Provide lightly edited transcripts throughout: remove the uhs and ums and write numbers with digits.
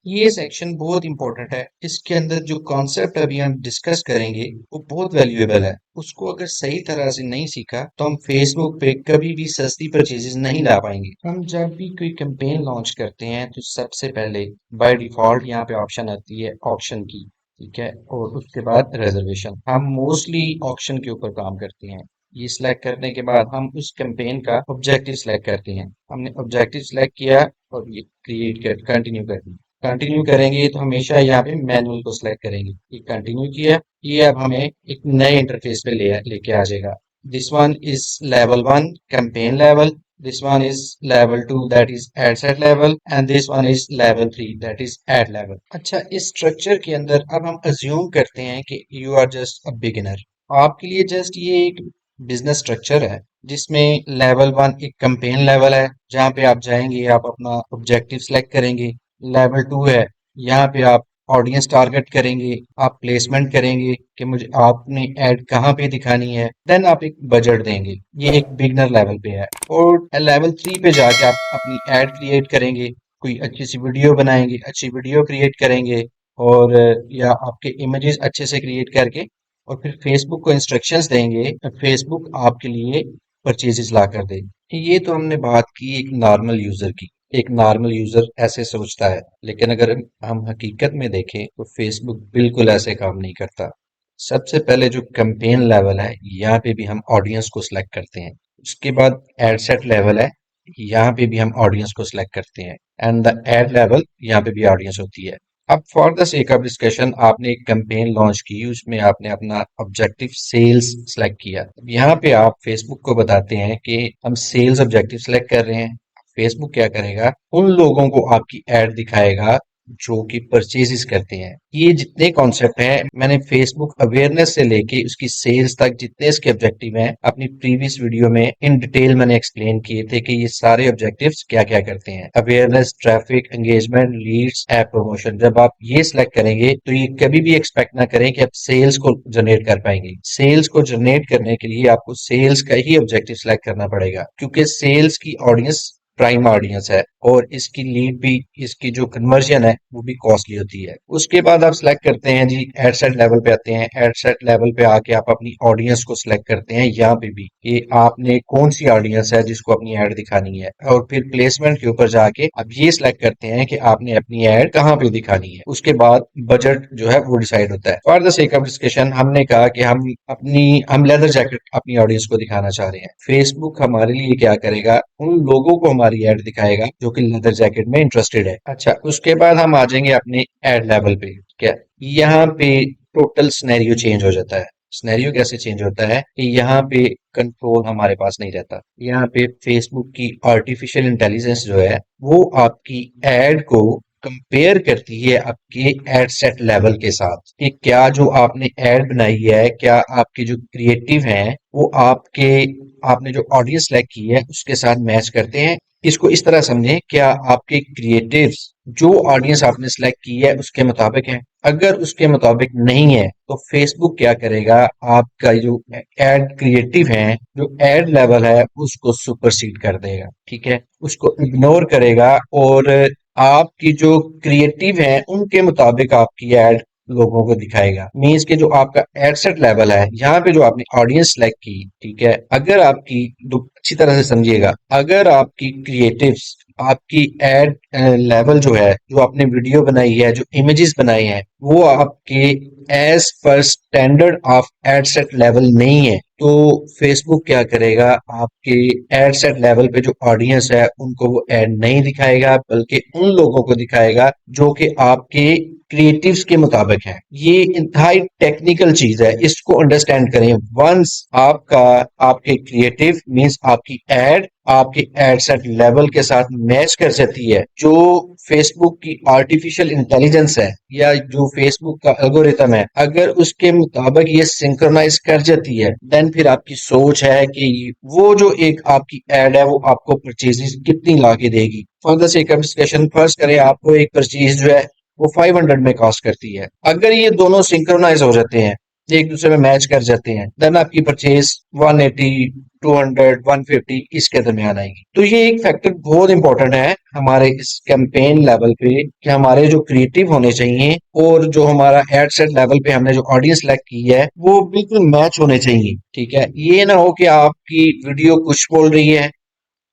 ये सेक्शन बहुत इंपॉर्टेंट है। इसके अंदर जो कॉन्सेप्ट अभी हम डिस्कस करेंगे वो बहुत वैल्यूएबल है। उसको अगर सही तरह से नहीं सीखा तो हम फेसबुक पे कभी भी सस्ती परचेजेस नहीं ला पाएंगे। हम जब भी कोई कैंपेन लॉन्च करते हैं तो सबसे पहले बाय डिफॉल्ट यहाँ पे ऑप्शन आती है ऑक्शन की, ठीक है, और उसके बाद रिजर्वेशन। हम मोस्टली ऑक्शन के ऊपर काम करते हैं। ये सिलेक्ट करने के बाद हम उस कैंपेन का ऑब्जेक्टिव सिलेक्ट करते हैं। हमने ऑब्जेक्टिव सिलेक्ट किया और ये क्रिएट कर कंटिन्यू कर दिया। कंटिन्यू करेंगे तो हमेशा यहाँ पे मैनुअल को सिलेक्ट करेंगे। ये कंटिन्यू किया, ये अब हमें एक नए इंटरफेस पे लेके आ जाएगा। This one is level one campaign level, this one is level two that is ad set level and this one is level three that is ad level. अच्छा, इस स्ट्रक्चर के अंदर अब हम अज्यूम करते हैं कि you are just a beginner. आपके लिए जस्ट ये एक बिजनेस स्ट्रक्चर है जिसमें लेवल वन एक कैंपेन लेवल है जहाँ पे आप जाएंगे, आप अपना ऑब्जेक्टिव सेलेक्ट करेंगे। लेवल टू है, यहाँ पे आप ऑडियंस टारगेट करेंगे, आप प्लेसमेंट करेंगे कि मुझे आपने ऐड कहाँ पे दिखानी है, देन आप एक बजट देंगे। ये एक बिगनर लेवल पे है। और लेवल थ्री पे जाके आप अपनी ऐड क्रिएट करेंगे, कोई अच्छी सी वीडियो बनाएंगे, अच्छी वीडियो क्रिएट करेंगे, और या आपके इमेजेस अच्छे से क्रिएट करके और फिर फेसबुक को इंस्ट्रक्शंस देंगे, फेसबुक आपके लिए परचेजेस ला कर देगी। ये तो हमने बात की एक नॉर्मल यूजर की। एक नॉर्मल यूजर ऐसे सोचता है, लेकिन अगर हम हकीकत में देखें तो फेसबुक बिल्कुल ऐसे काम नहीं करता। सबसे पहले जो कैंपेन लेवल है यहाँ पे भी हम ऑडियंस को सिलेक्ट करते हैं। उसके बाद एड सेट लेवल है, यहाँ पे भी हम ऑडियंस को सिलेक्ट करते हैं। एंड द एड लेवल, यहाँ पे भी ऑडियंस होती है। अब for the sake of discussion आपने एक कैंपेन लॉन्च की, उसमें आपने अपना ऑब्जेक्टिव सेल्स सेलेक्ट किया। अब यहाँ पे आप फेसबुक को बताते हैं कि हम सेल्स ऑब्जेक्टिव सेलेक्ट कर रहे हैं। फेसबुक क्या करेगा, उन लोगों को आपकी एड दिखाएगा जो कि परचेजेस करते हैं। ये जितने कॉन्सेप्ट हैं मैंने फेसबुक अवेयरनेस से लेके उसकी सेल्स तक जितने इसके ऑब्जेक्टिव हैं अपनी प्रीवियस वीडियो में इन डिटेल मैंने एक्सप्लेन किए थे कि ये सारे ऑब्जेक्टिव्स क्या क्या करते हैं। Awareness, traffic, engagement, leads, app promotion. जब आप ये सिलेक्ट करेंगे तो ये कभी भी एक्सपेक्ट ना करें कि आप सेल्स को जनरेट कर पाएंगे। सेल्स को जनरेट करने के लिए आपको सेल्स का ही ऑब्जेक्टिव सिलेक्ट करना पड़ेगा, क्योंकि सेल्स की ऑडियंस प्राइम ऑडियंस है और इसकी लीड भी, इसकी जो कन्वर्जन है वो भी कॉस्टली होती है। उसके बाद आप सिलेक्ट करते हैं जी, एड सेट लेवल पे आते हैं। एड सेट लेवल पे आके आप अपनी ऑडियंस को सिलेक्ट करते हैं। यहाँ पे भी कि आपने कौन सी ऑडियंस है जिसको अपनी एड दिखानी है, और फिर प्लेसमेंट के ऊपर जाके आप ये सिलेक्ट करते हैं कि आपने अपनी एड कहाँ पे दिखानी है। उसके बाद बजट जो है वो डिसाइड होता है। For the sake of discussion हमने कहा कि हम लेदर जैकेट अपनी ऑडियंस को दिखाना चाह रहे हैं। फेसबुक हमारे लिए क्या करेगा, उन लोगों को हमारी एड दिखाएगा जो कि लेदर जैकेट में इंटरेस्टेड है। अच्छा, उसके बाद हम आ जाएंगे अपने एड लेवल पे। क्या यहाँ पे टोटल स्नैरियो चेंज हो जाता है। स्नैरियो कैसे चेंज होता है कि यहाँ पे कंट्रोल हमारे पास नहीं रहता। यहाँ पे फेसबुक की आर्टिफिशियल इंटेलिजेंस जो है वो आपकी एड को कंपेयर करती है आपके एड सेट लेवल के साथ कि क्या जो आपने एड बनाई है, क्या आपके जो क्रिएटिव हैं वो आपने जो ऑडियंस सेलेक्ट की है उसके साथ मैच करते हैं। इसको इस तरह समझें, क्या आपके क्रिएटिव्स जो ऑडियंस आपने सेलेक्ट की है उसके मुताबिक है। अगर उसके मुताबिक नहीं है तो फेसबुक क्या करेगा, आपका जो एड क्रिएटिव है, जो एड लेवल है उसको सुपरसीड कर देगा। ठीक है, उसको इग्नोर करेगा और आपकी जो क्रिएटिव है उनके मुताबिक आपकी एड लोगों को दिखाएगा। मीन्स के जो आपका एड सेट लेवल है, यहाँ पे जो आपने ऑडियंस सेलेक्ट की, ठीक है, अगर आपकी अच्छी तरह से समझिएगा, अगर आपकी क्रिएटिव्स, आपकी एड लेवल जो है, जो आपने वीडियो बनाई है, जो इमेजेस बनाए हैं, वो आपके एज पर standard of ad set level नहीं है, तो फेसबुक क्या करेगा, आपके एड सेट लेवल पे जो ऑडियंस है उनको वो एड नहीं दिखाएगा, बल्कि उन लोगों को दिखाएगा जो कि आपके क्रिएटिव्स के मुताबिक है। ये इंतहाई टेक्निकल चीज है, इसको अंडरस्टैंड करें। वंस आपके क्रिएटिव मींस आपकी एड आपके एड सेट लेवल के साथ मैच कर जाती है, जो फेसबुक की आर्टिफिशियल इंटेलिजेंस है या जो फेसबुक का एल्गोरिथम है, अगर उसके मुताबिक ये सिंक्रोनाइज कर जाती है, देन फिर आपकी सोच है कि वो जो एक आपकी एड है वो आपको परचेजेस कितनी ला के देगी। For the sake of discussion first करें, आपको एक परचेज जो है वो 500 में कॉस्ट करती है। अगर ये दोनों सिंक्रोनाइज हो जाते हैं एक दूसरे में मैच कर जाते हैं, देन आपकी परचेज 180, 200, 150 इसके दरमियान आएगी। तो ये एक फैक्टर बहुत इंपॉर्टेंट है हमारे इस कैंपेन लेवल पे कि हमारे जो क्रिएटिव होने चाहिए और जो हमारा एड सेट लेवल पे हमने जो ऑडियंस सेलेक्ट की है वो बिल्कुल मैच होने चाहिए। ठीक है, ये ना हो कि आपकी वीडियो कुछ बोल रही है,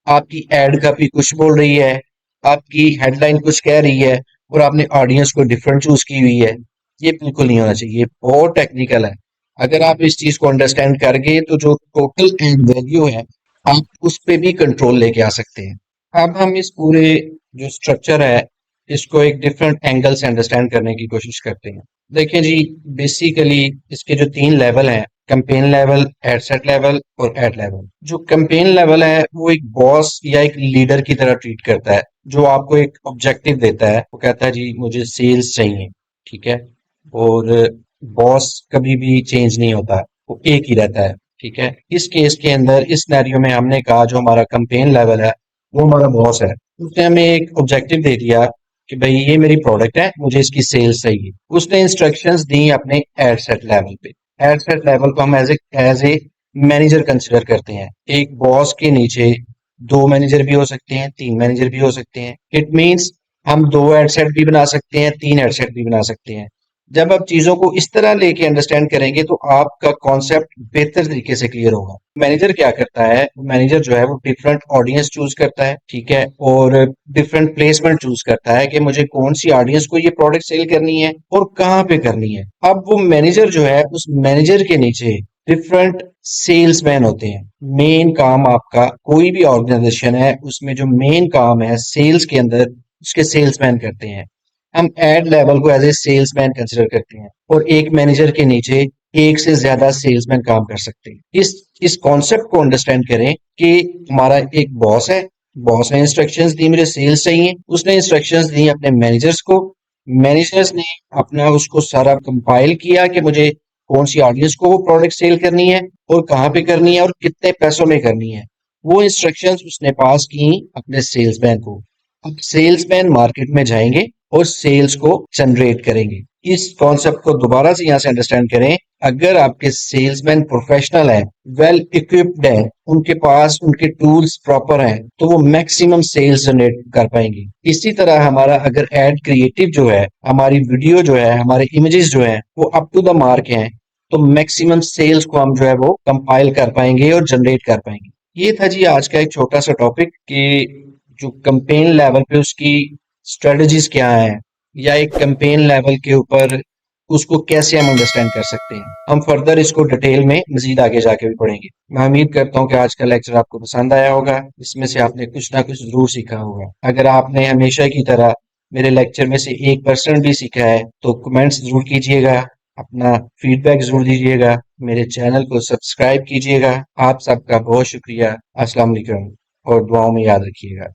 आपकी एड कॉपी कुछ बोल रही है, आपकी हेडलाइन कुछ कह रही है और आपने ऑडियंस को डिफरेंट चूज की हुई है। ये बिल्कुल नहीं होना चाहिए, ये बहुत टेक्निकल है। अगर आप इस चीज को अंडरस्टैंड कर गए तो जो टोटल एड वैल्यू है आप उस पे भी कंट्रोल लेके आ सकते हैं। अब हम इस पूरे जो स्ट्रक्चर है इसको एक डिफरेंट एंगल से अंडरस्टैंड करने की कोशिश करते हैं। देखिए जी, बेसिकली इसके जो तीन लेवल हैं, campaign level, add set level और एड लेवल। जो कैंपेन लेवल है वो एक बॉस या एक लीडर की तरह ट्रीट करता है, जो आपको एक ऑब्जेक्टिव देता है। वो कहता है जी मुझे सेल्स चाहिए। ठीक है, और बॉस कभी भी चेंज नहीं होता, वो एक ही रहता है। ठीक है, इस केस के अंदर इस सिनेरियो में हमने कहा जो हमारा कैंपेन लेवल है वो हमारा बॉस है। उसने हमें एक ऑब्जेक्टिव दे दिया कि भाई ये मेरी प्रोडक्ट है, मुझे इसकी सेल्स चाहिए। उसने इंस्ट्रक्शंस दी अपने एड सेट लेवल पे। एड सेट लेवल को हम एज ए मैनेजर कंसिडर करते हैं। एक बॉस के नीचे दो मैनेजर भी हो सकते हैं, तीन मैनेजर भी हो सकते हैं। इट मींस हम दो एड सेट भी बना सकते हैं, तीन एड सेट भी बना सकते हैं। जब आप चीजों को इस तरह लेके अंडरस्टैंड करेंगे तो आपका कॉन्सेप्ट बेहतर तरीके से क्लियर होगा। मैनेजर क्या करता है, मैनेजर जो है वो डिफरेंट ऑडियंस चूज करता है। ठीक है, और डिफरेंट प्लेसमेंट चूज करता है कि मुझे कौन सी ऑडियंस को ये प्रोडक्ट सेल करनी है और कहाँ पे करनी है। अब वो मैनेजर जो है उस मैनेजर के नीचे डिफरेंट सेल्समैन होते हैं। मेन काम आपका कोई भी ऑर्गेनाइजेशन है उसमें जो मेन काम है सेल्स के अंदर उसके सेल्समैन करते हैं। हम एड लेवल को एज ए सेल्समैन कंसिडर करते हैं और एक मैनेजर के नीचे एक से ज्यादा सेल्समैन काम कर सकते हैं। इस कॉन्सेप्ट को अंडरस्टैंड करें कि हमारा एक बॉस है, बॉस ने इंस्ट्रक्शंस दी मुझे सेल्स चाहिए, उसने इंस्ट्रक्शंस दी अपने मैनेजर्स को, मैनेजर्स ने अपना उसको सारा कंपाइल किया कि मुझे कौन सी ऑडियंस को वो प्रोडक्ट सेल करनी है और कहाँ पे करनी है और कितने पैसों में करनी है। वो इंस्ट्रक्शंस उसने पास की अपने सेल्समैन को। अब सेल्समैन मार्केट में जाएंगे और सेल्स को जनरेट करेंगे। इस कॉन्सेप्ट को दोबारा से यहाँ से अंडरस्टैंड करें। अगर आपके सेल्समैन प्रोफेशनल हैं, वेल इक्विप्ड हैं, उनके पास उनके टूल्स प्रॉपर हैं, तो वो मैक्सिमम सेल्स जनरेट कर पाएंगे। इसी तरह हमारा अगर एड क्रिएटिव जो है, हमारी वीडियो जो है, हमारे इमेजेस जो है वो अप टू द मार्क हैं, तो मैक्सिमम सेल्स को हम जो है वो कंपाइल कर पाएंगे और जनरेट कर पाएंगे। ये था जी आज का एक छोटा सा टॉपिक कि जो कैंपेन लेवल पे उसकी स्ट्रेटजीज क्या है, या एक कैंपेन लेवल के ऊपर उसको कैसे हम अंडरस्टैंड कर सकते हैं। हम फर्दर इसको डिटेल में मजीद आगे जाके भी पढ़ेंगे। मैं उम्मीद करता हूँ कि आज का लेक्चर आपको पसंद आया होगा, इसमें से आपने कुछ ना कुछ जरूर सीखा होगा। अगर आपने हमेशा की तरह मेरे लेक्चर में से 1% भी सीखा है तो कमेंट्स जरूर कीजिएगा, अपना फीडबैक जरूर दीजिएगा, मेरे चैनल को सब्सक्राइब कीजिएगा। आप सबका बहुत शुक्रिया। अस्सलाम वालेकुम और दुआओं में याद रखिएगा।